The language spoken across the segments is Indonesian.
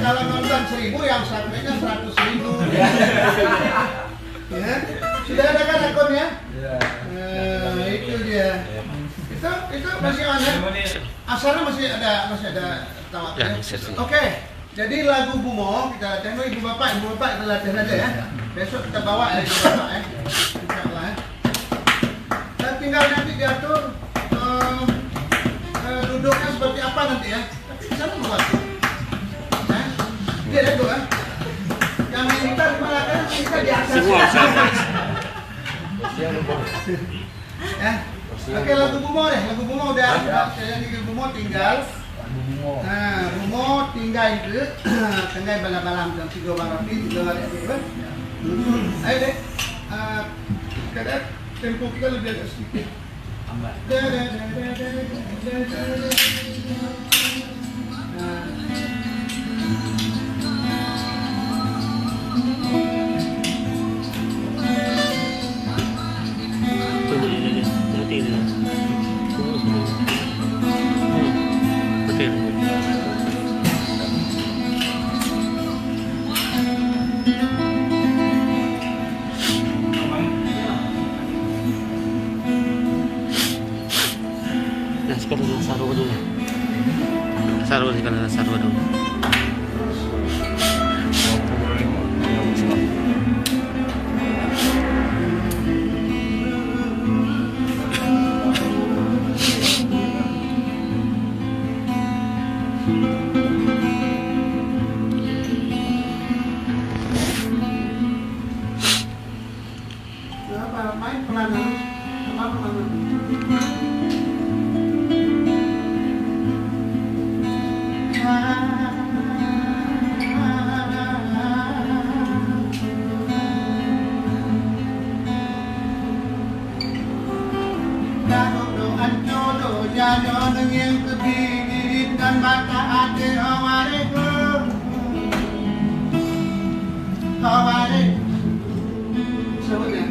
Kalau nonton 1000 yang subscribe-nya 100.000. Ya. Sudah ada kan akunnya? Itu dia. Itu masih ada. Asalnya masih ada tawar. Ya. Oke. Jadi lagu Bumo kita latihan. Ibu bapak kita latihan aja ya. Besok kita bawa ya ibu bapak ya. Insyaallah ya. Dan tinggal nanti diatur duduknya seperti apa nanti ya. Tapi di sana buat. Dia ada doa. Yang minta gimana kan kita di atas. Ya. Oke, lagu Bumo deh. Lagu Bumo udah. Saya nyanyi Bumo tinggal. Nah, Bumo tinggal itu. Tengah bala-balam dan tiga barang ini tiga barang itu. Ayo deh. Kadang tempo kita lebih agak sedikit. sekalian sarwa dulu. Sarwa sekalian sarwa dulu. Main pelan, Jangan dengan kebidik dan mata hati awalnya sebutnya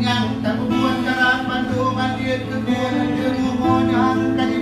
yang tak membuat harapan Tuhan dia kedua mohon yang kami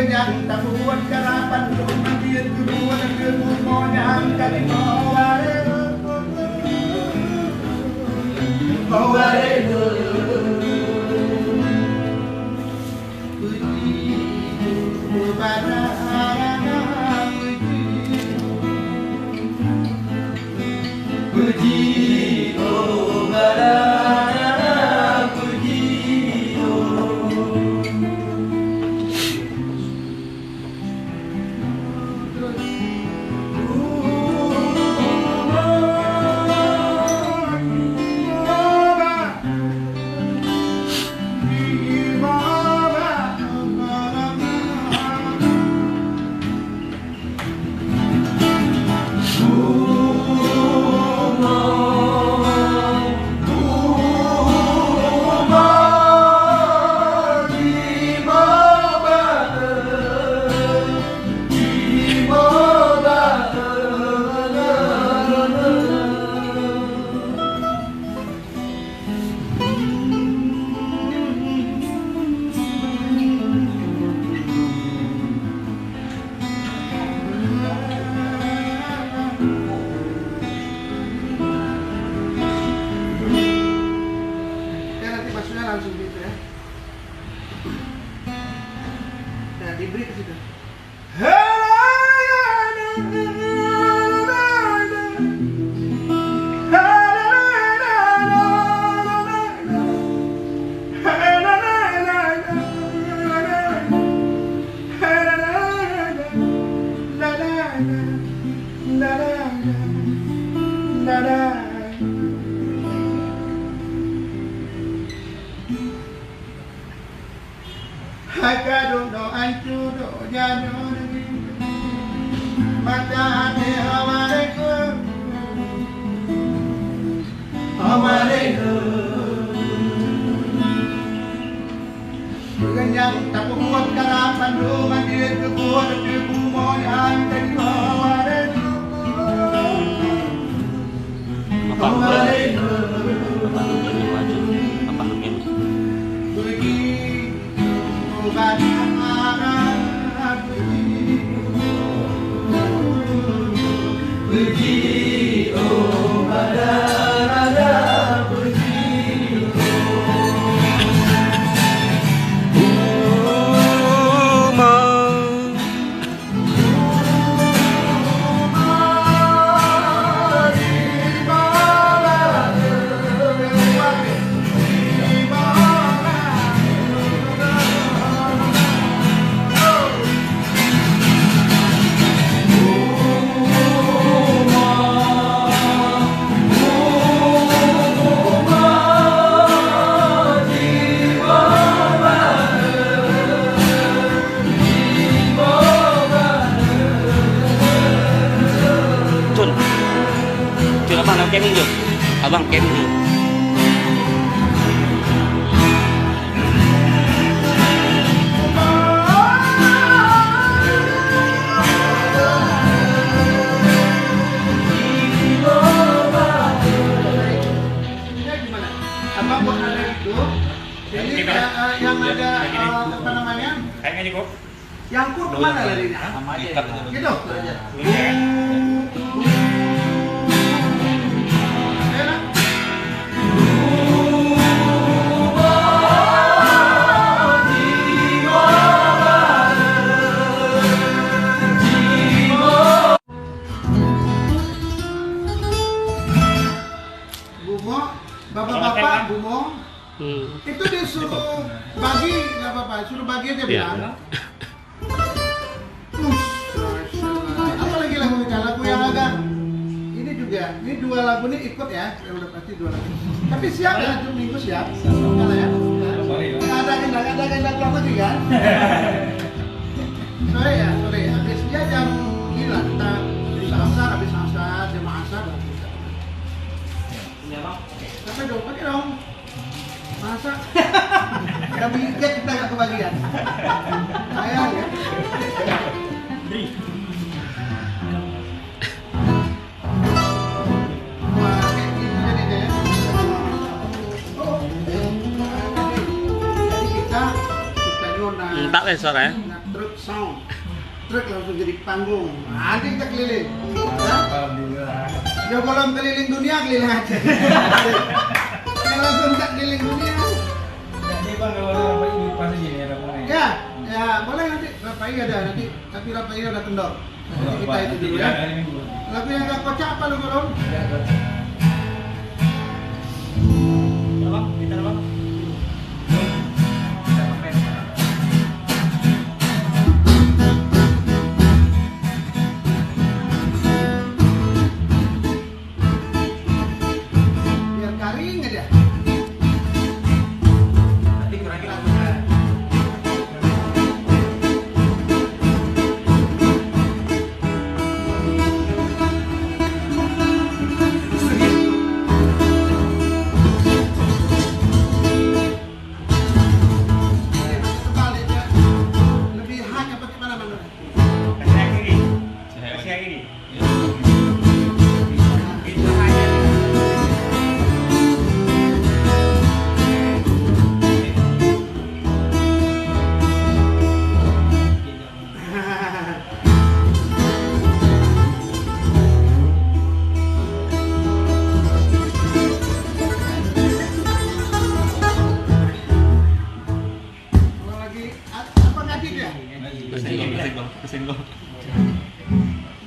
yang tak membuat harapan Tuhan dia kedua mohon yang kami langsung gitu ya. Nah, diberi ke situ. Hakadung do ancu do jano mata hati yang tak membuat harapan rumah dia kebuat mohon yang tadi Abang camping dulu. Abang camping dulu. Abang buat ada itu, jadi yang ada apa namanya? Kayaknya cukup. Yang kur kemana larinya? Sama aja. Gitu. Enak. Bumo, bapak-bapak, Bumo. Itu disuruh bagi, nggak apa-apa, suruh bagi aja bilang. Apa lagi lagu kita? Lagu yang agak ini juga, ini dua lagu ini ikut ya, yang udah pasti dua lagu. Tapi siap ya, Jumat Minggu siap. Kalau ya, ada agenda keluar lagi kan? Sore ya, habis dia jam gila, kita bisa asar, habis asar, jemaah asar. Sampai dong, pakai dong. Masa? Kami ingat kita nggak kebagian. Sayang ya. Wah, kayak gini jadinya ya. Jadi kita nyona. Tak wes suara ya. Truk sound. Truk langsung jadi panggung. Nanti kita keliling. Ya kalau keliling dunia keliling aja. Langsung tak keliling dunia. Jadi bang kalau ini pas aja nih ada boleh. Ya boleh nanti Rapai ada nanti, tapi Rapai ada kendor. Nanti kita itu dulu ya. Lagu yang agak kocak apa lu belum? Bang, kita bang. Biar garing aja.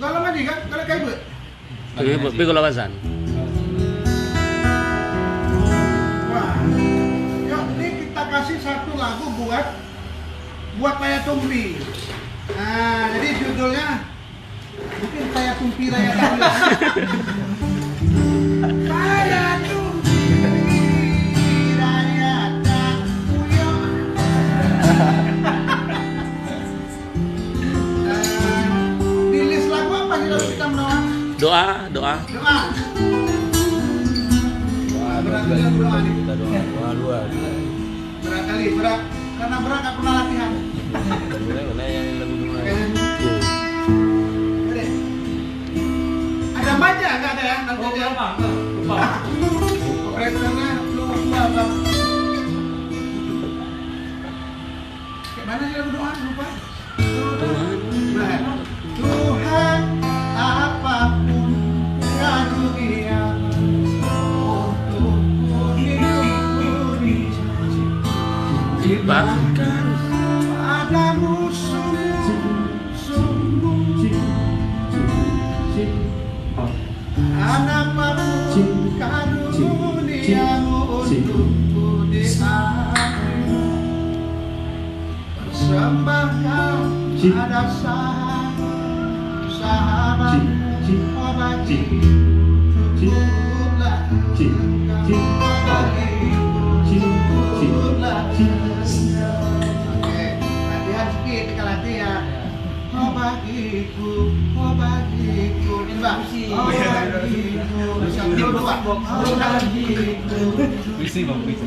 Kalau mandi kan, kalau kayak gue. Tapi kalau lawasan. Wah, yuk ini kita kasih satu lagu buat Raya Tumpi. Nah, jadi judulnya mungkin Raya Tumpi Raya Tumpi. Raya Tumpi Raya Tumpuyo. Di list lagu apa sih lagu kita mendoa? Doa. Doa. Berat kali doa nih. Kita doa. Berat kali, berat. Karena berat gak pernah latihan. Boleh yang lagu dulu. Oke. Ada baca nggak ada ya? Nanti aja. Lupa. Operatornya lupa bang. Kayak mana sih lagu doa? Lupa. Nah, Tuhan apapun karunia untukku hidupku diberikan padamu sungguh-sungguh. Dan apapun karuniamu untukku di akhir, persembahkan ada sahabat oh bagi cukuplah engkau bagi cukuplah. Oke, latihan sedikit kita latihan. oh bagiku, oh bagiku. Ini bang, oh bagiku. Satu dua, oh bagiku. Puisi bang, puisi.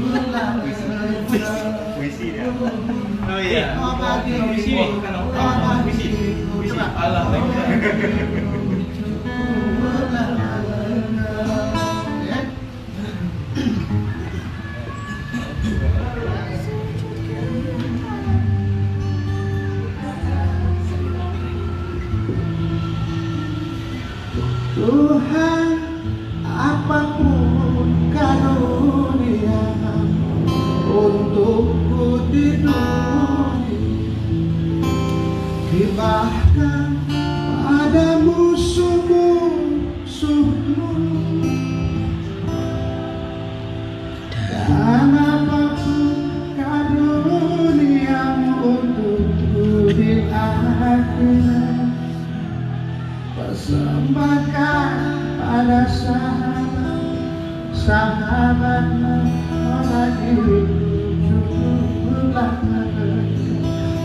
Puisi ya. Oh iya. Oh bagiku, Puisi bukan oh bagiku. puisi. Coba. Allah. Ya. Tuhan, apapun karunia untukku di dunia, hibahkan pada musuh-musuhmu, dan apapun karuniamu untukku di akhirat, persembahkan pada sahabatmu, oh bagiku cukuplah engkau,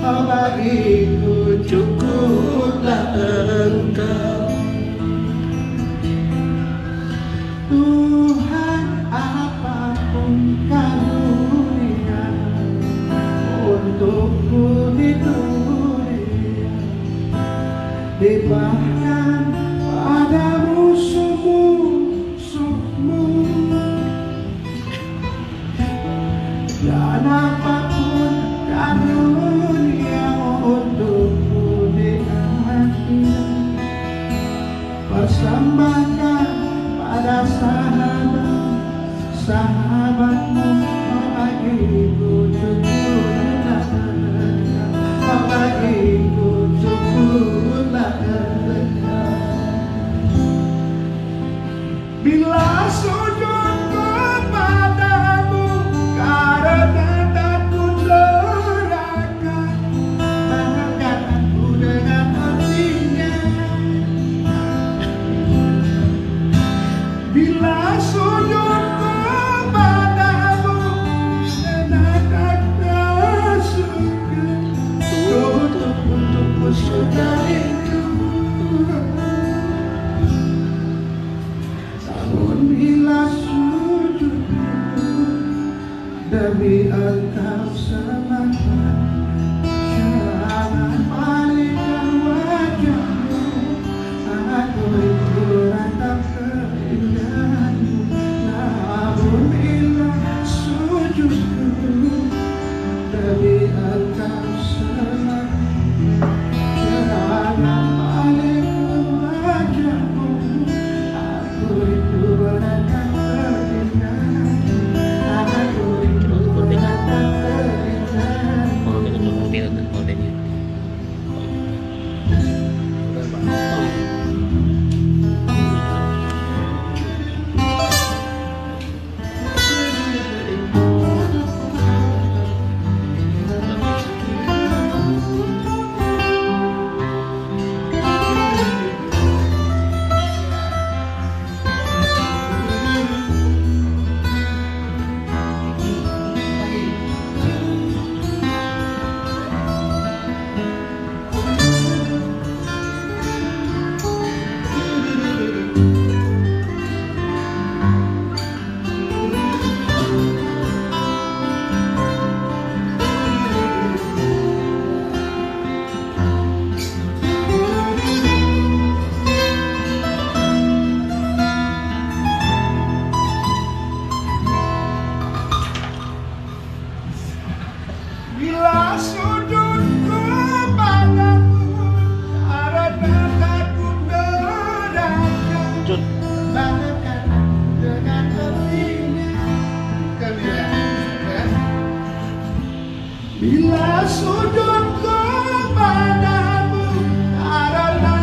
oh bagiku cukuplah engkau. Tuhan, apapun karunia untukku di dunia, hibahkan pada musuh-musuhmu, dan apapun karunia untukku di akhirat, persembahkan pada sahabatmu, oh bagiku cukuplah engkau, oh bagiku cukuplah engkau. Bila sujud kepadamu karena takut neraka, maka aku dengan hatinya. Bila sujud kepadamu karena takut surga, tutup untukku surga itu. Namun bila sujudku demi engkau semata, jangan palingkan wajahmu, aku rindu ratap keindahanmu. Namun bila sujudku demi engkau semata, jangan palingkan wajahmu, aku rindu ratap keindahanmu. Aku rindu ratap keindahanmu. Mau minum mobil kan modelnya. Bila sujud kepadamu karena takut neraka, Cut. banggakan dengan hatinya. Bila sujud kepadamu karena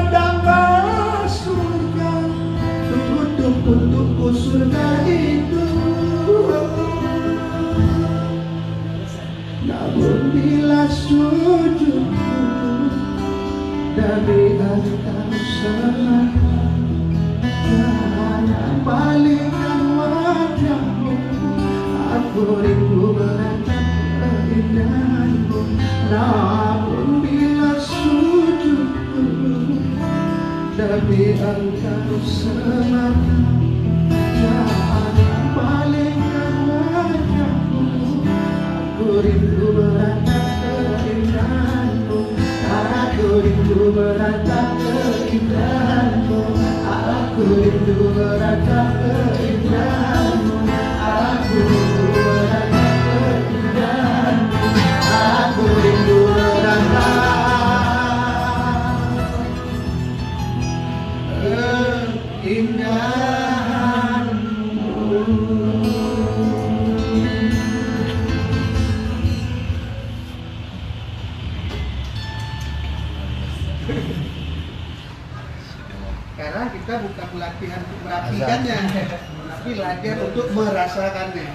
dapat surga, tutup untukku surga itu. Namun bila sujudku dari engkau semata, jangan palingkan wajahmu, aku rindu menatap keindahanmu. Namun bila sujudku tapi engkau semata yang paling wajahmu. Aku rindu meratap keindahanmu, aku rindu meratap keindahanmu, aku rindu meratap keindahanmu, aku rindu meratap keindahanmu, aku rindu meratap Sekarang kita bukan pelatihan untuk merapikannya, tapi latihan untuk merasakannya.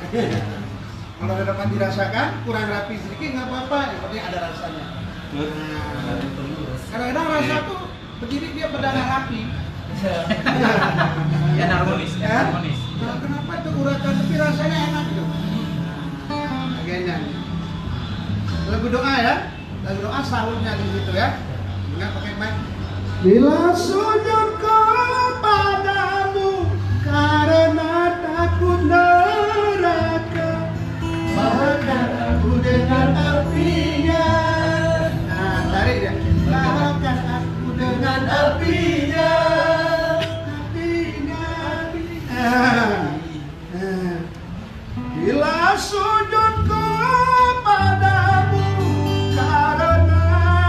Kalau dapat dirasakan, kurang rapi sedikit nggak apa-apa, yang penting ada rasanya. Nah, kadang-kadang rasa tuh berdiri dia pada nggak rapi. Ya harmonis, ya harmonis. Nah, kenapa itu urakan tapi rasanya enak gitu. Bagiannya. Lagu doa ya, lagu doa sahurnya di situ ya. Enggak pakai mic. Bila sujud kepadamu karena takut neraka, maka aku dengan apinya. Nah, tarik ya. Maka aku dengan apinya. Bila sujud kepadamu karena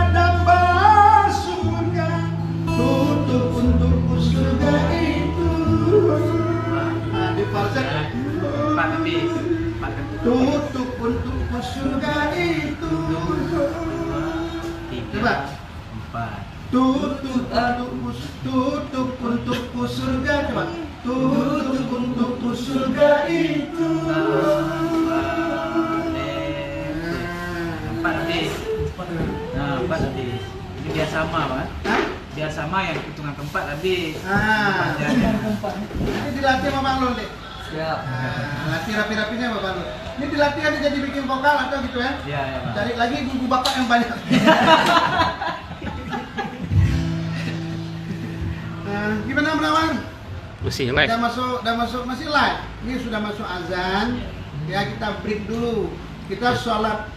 dapat surga, tutup untukku surga itu. Di falset tutup untukku surga itu. Coba. Tutup untukku surga, coba. Tutup untukku surga itu. Empat habis. Ini biar sama, Pak. Biar sama yang hitungan keempat habis. Ini dilatih sama Bang Lul deh. Siap. Latih rapi-rapinya sama Bang Lul. Ini dilatih aja jadi bikin vokal atau gitu ya? Iya, ya, Pak. Cari lagi guru bapak yang banyak. Gimana Menawan? Masih live. Udah masuk masih live. Ini sudah masuk azan. Ya kita break dulu. Kita sholat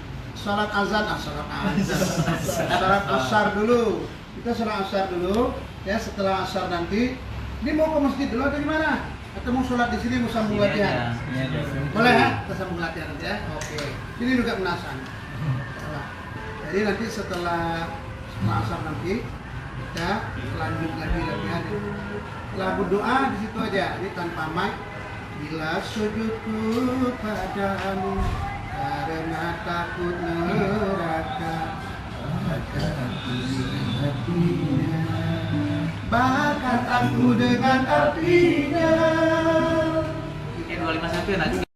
azan, sholat asar dulu. Kita sholat asar dulu. Ya setelah asar nanti, ini mau ke masjid dulu atau gimana? Atau mau sholat di sini mau sambung latihan? Boleh ya? Kita sambung latihan nanti ya. Oke. Ini juga menasan. Jadi nanti setelah asar nanti kita lanjut lagi latihan. Lagu doa di situ aja. Ini tanpa mic. Bila sujudku padamu karena takut neraka, maka aku dengan apinya, bakar aku dengan apinya. 251 nanti.